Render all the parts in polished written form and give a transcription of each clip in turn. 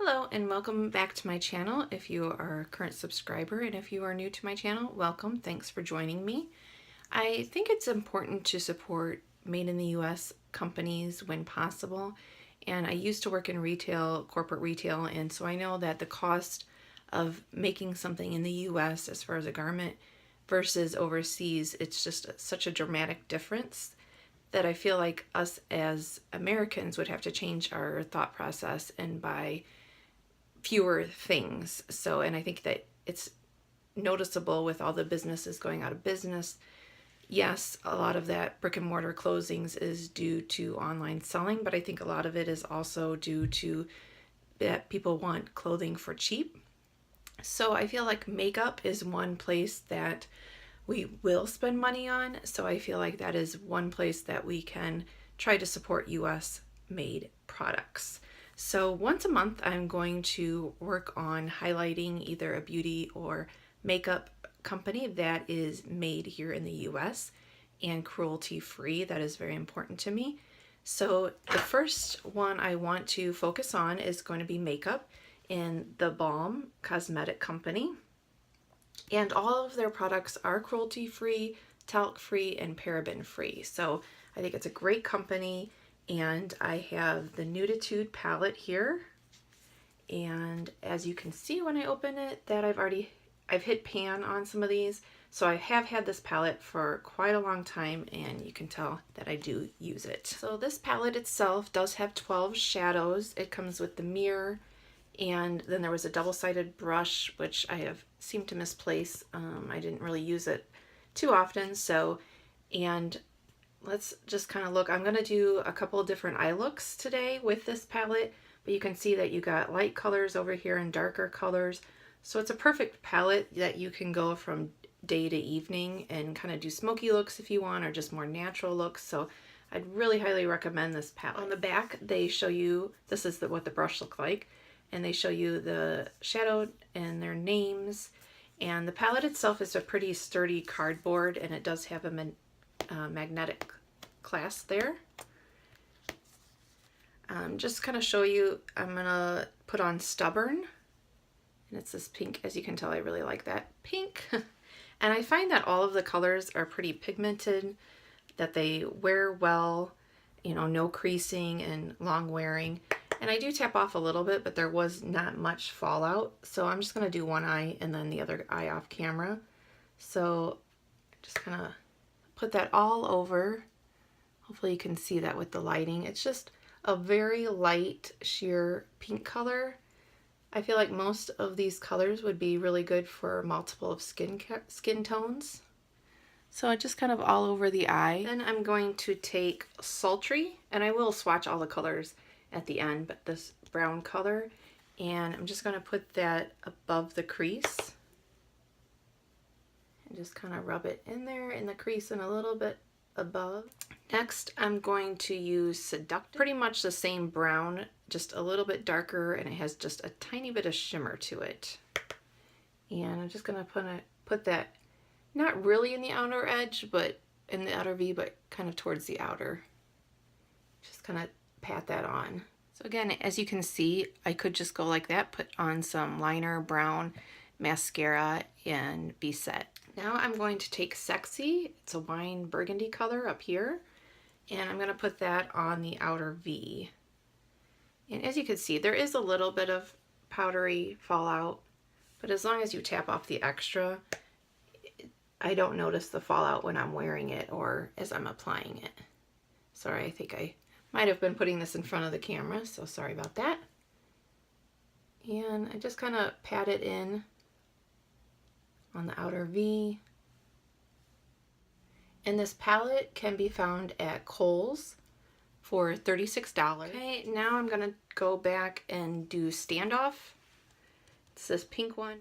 Hello and welcome back to my channel if you are a current subscriber, and if you are new to my channel, welcome. Thanks for joining me. I think it's important to support made in the US companies when possible, and I used to work in retail, corporate retail, and so I know that the cost of making something in the US as far as a garment versus overseas, it's just such a dramatic difference that I feel like us as Americans would have to change our thought process and buy fewer things. So, and I think that it's noticeable with all the businesses going out of business. Yes, a lot of that brick and mortar closings is due to online selling, but I think a lot of it is also due to that people want clothing for cheap. So I feel like makeup is one place that we will spend money on. So I feel like that is one place that we can try to support US made products. So once a month, I'm going to work on highlighting either a beauty or makeup company that is made here in the US and cruelty free. That is very important to me. So the first one I want to focus on is going to be makeup in the BALM cosmetic company. And all of their products are cruelty free, talc free, and paraben free. So I think it's a great company. And I have the NUDETUDE palette here. And as you can see when I open it, that I've hit pan on some of these. So I have had this palette for quite a long time, and you can tell that I do use it. So this palette itself does have 12 shadows. It comes with the mirror, and then there was a double-sided brush, which I have seemed to misplace. I didn't really use it too often, and let's just kind of look. I'm going to do a couple of different eye looks today with this palette, but you can see that you got light colors over here and darker colors. So it's a perfect palette that you can go from day to evening and kind of do smoky looks if you want, or just more natural looks. So I'd really highly recommend this palette. On the back, they show you, this is what the brush looks like, and they show you the shadow and their names. And the palette itself is a pretty sturdy cardboard, and it does have a magnetic clasp there. Just kind of show you, I'm gonna put on Stubborn, and it's this pink. As you can tell, I really like that pink. And I find that all of the colors are pretty pigmented, that they wear well, you know, no creasing and long wearing. And I do tap off a little bit, but there was not much fallout. So I'm just gonna do one eye and then the other eye off camera. So just kind of put that all over. Hopefully you can see that with the lighting. It's just a very light sheer pink color. I feel like most of these colors would be really good for multiple of skin tones. So just kind of all over the eye. Then I'm going to take Sultry, and I will swatch all the colors at the end, but this brown color, and I'm just going to put that above the crease and just kind of rub it in there in the crease and a little bit above. Next, I'm going to use Seductive. Pretty much the same brown, just a little bit darker, and it has just a tiny bit of shimmer to it. And I'm just going to put that not really in the outer edge, but in the outer V, but kind of towards the outer. Just kind of pat that on. So again, as you can see, I could just go like that, put on some liner, brown, mascara, and be set. Now I'm going to take Sexy. It's a wine burgundy color up here, and I'm going to put that on the outer V. And as you can see, there is a little bit of powdery fallout, but as long as you tap off the extra, I don't notice the fallout when I'm wearing it or as I'm applying it. Sorry, I think I might have been putting this in front of the camera, so sorry about that. And I just kind of pat it in on the outer V. And this palette can be found at Kohl's for $36. Okay, now I'm gonna go back and do Standoff. It's this pink one.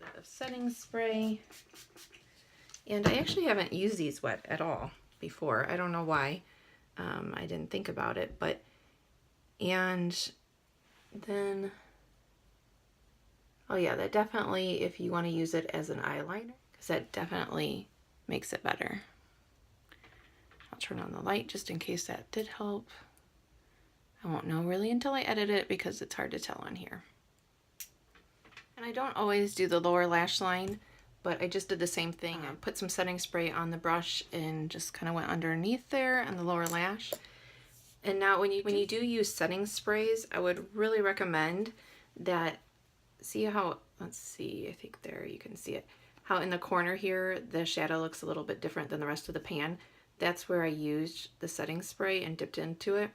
A bit of setting spray. And I actually haven't used these wet at all before. I don't know why. I didn't think about it, but, and then, oh yeah, that definitely, if you want to use it as an eyeliner, because that definitely makes it better. I'll turn on the light just in case that did help. I won't know really until I edit it because it's hard to tell on here. And I don't always do the lower lash line, but I just did the same thing. I put some setting spray on the brush and just kind of went underneath there on the lower lash. And now when you do use setting sprays, I would really recommend that, see how, let's see, I think there you can see it, how in the corner here the shadow looks a little bit different than the rest of the pan. That's where I used the setting spray and dipped into it,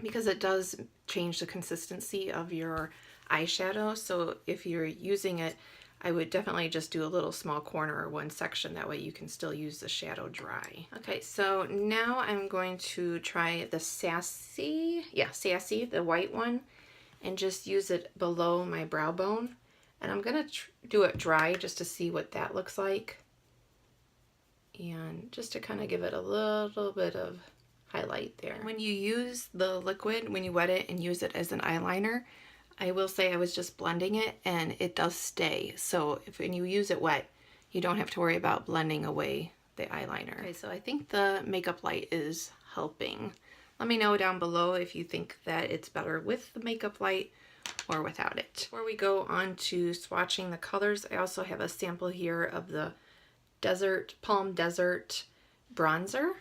because it does change the consistency of your eyeshadow. So if you're using it, I would definitely just do a little small corner or one section. That way you can still use the shadow dry. Okay, so now I'm going to try the Sassy, the white one, and just use it below my brow bone. And I'm gonna do it dry just to see what that looks like. And just to kind of give it a little bit of highlight there. When you use the liquid, when you wet it and use it as an eyeliner, I will say I was just blending it and it does stay. So if when you use it wet, you don't have to worry about blending away the eyeliner. Okay, so I think the makeup light is helping. Let me know down below if you think that it's better with the makeup light or without it. Before we go on to swatching the colors, I also have a sample here of the Palm Desert bronzer.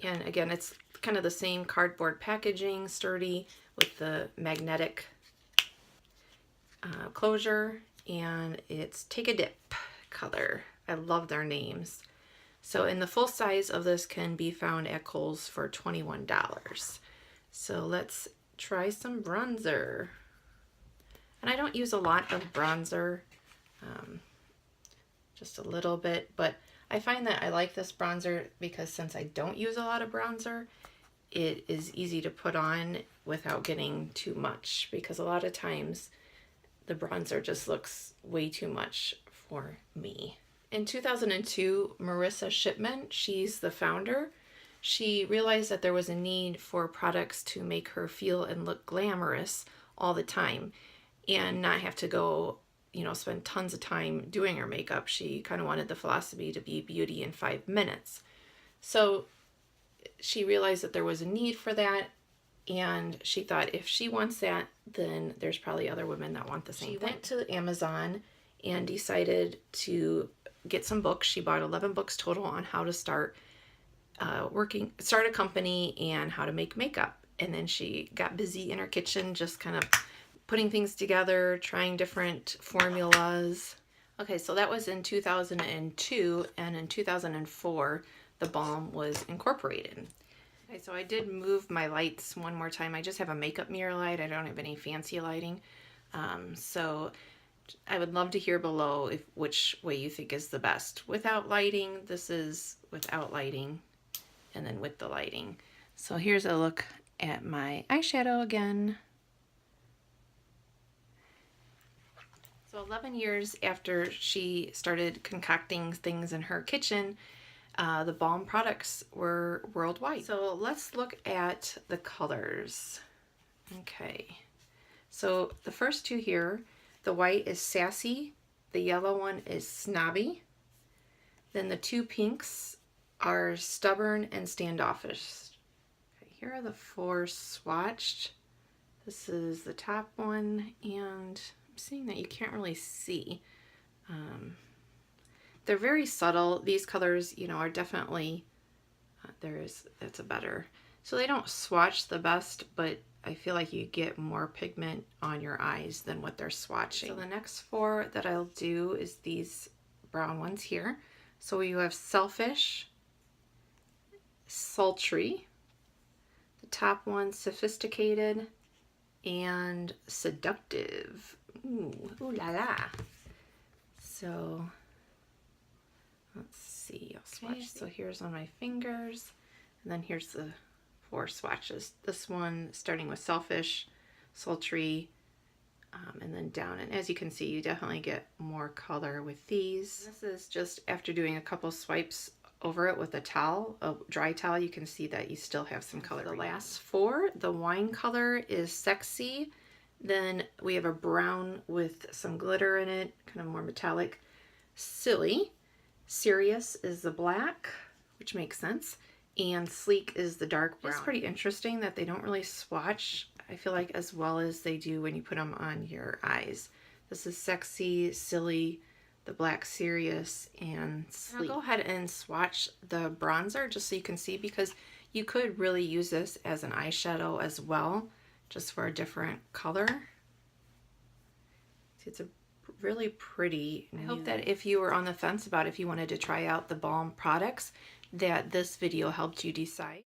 And again, it's kind of the same cardboard packaging, sturdy, with the magnetic closure, and it's Take a Dip color. I love their names. So, and the full size of this can be found at Kohl's for $21. So let's try some bronzer. And I don't use a lot of bronzer, just a little bit, but I find that I like this bronzer because since I don't use a lot of bronzer, it is easy to put on without getting too much, because a lot of times the bronzer just looks way too much for me. In 2002, Marissa Shipman, she's the founder, she realized that there was a need for products to make her feel and look glamorous all the time and not have to go, you know, spend tons of time doing her makeup. She kind of wanted the philosophy to be beauty in 5 minutes. So she realized that there was a need for that, and she thought if she wants that, then there's probably other women that want the same thing. She went to Amazon and decided to get some books. She bought 11 books total on how to start a company and how to make makeup. And then she got busy in her kitchen just kind of putting things together, trying different formulas. Okay, so that was in 2002, and in 2004, the BALM was incorporated. Okay, so I did move my lights one more time. I just have a makeup mirror light. I don't have any fancy lighting. So I would love to hear below which way you think is the best. Without lighting, this is without lighting, and then with the lighting. So here's a look at my eyeshadow again. So 11 years after she started concocting things in her kitchen, the BALM products were worldwide. So let's look at the colors. Okay, so the first two here, the white is Sassy, the yellow one is Snobby, then the two pinks are Stubborn and Standoffish. Okay, here are the 4 swatched. This is the top one, and I'm seeing that you can't really see. They're very subtle. These colors, you know, are definitely, that's a better. So they don't swatch the best, but I feel like you get more pigment on your eyes than what they're swatching. So the next 4 that I'll do is these brown ones here. So you have Selfish, Sultry, the top one Sophisticated, and Seductive. Ooh, ooh la la. So let's see, I'll swatch. Okay, so here's on my fingers, and then here's the 4 swatches. This one starting with Selfish, Sultry, and then down. And as you can see, you definitely get more color with these. This is just after doing a couple swipes over it with a towel, a dry towel, you can see that you still have some color. The last 4, the wine color is Sexy. Then we have a brown with some glitter in it, kind of more metallic. Silly. Serious is the black, which makes sense. and Sleek is the dark brown. It's pretty interesting that they don't really swatch, I feel like, as well as they do when you put them on your eyes. This is Sexy, Silly, the Black Serious, and Sleek. I'll go ahead and swatch the bronzer just so you can see, because you could really use this as an eyeshadow as well, just for a different color. See, it's a really pretty. I hope that if you were on the fence about if you wanted to try out the BALM products, that this video helped you decide.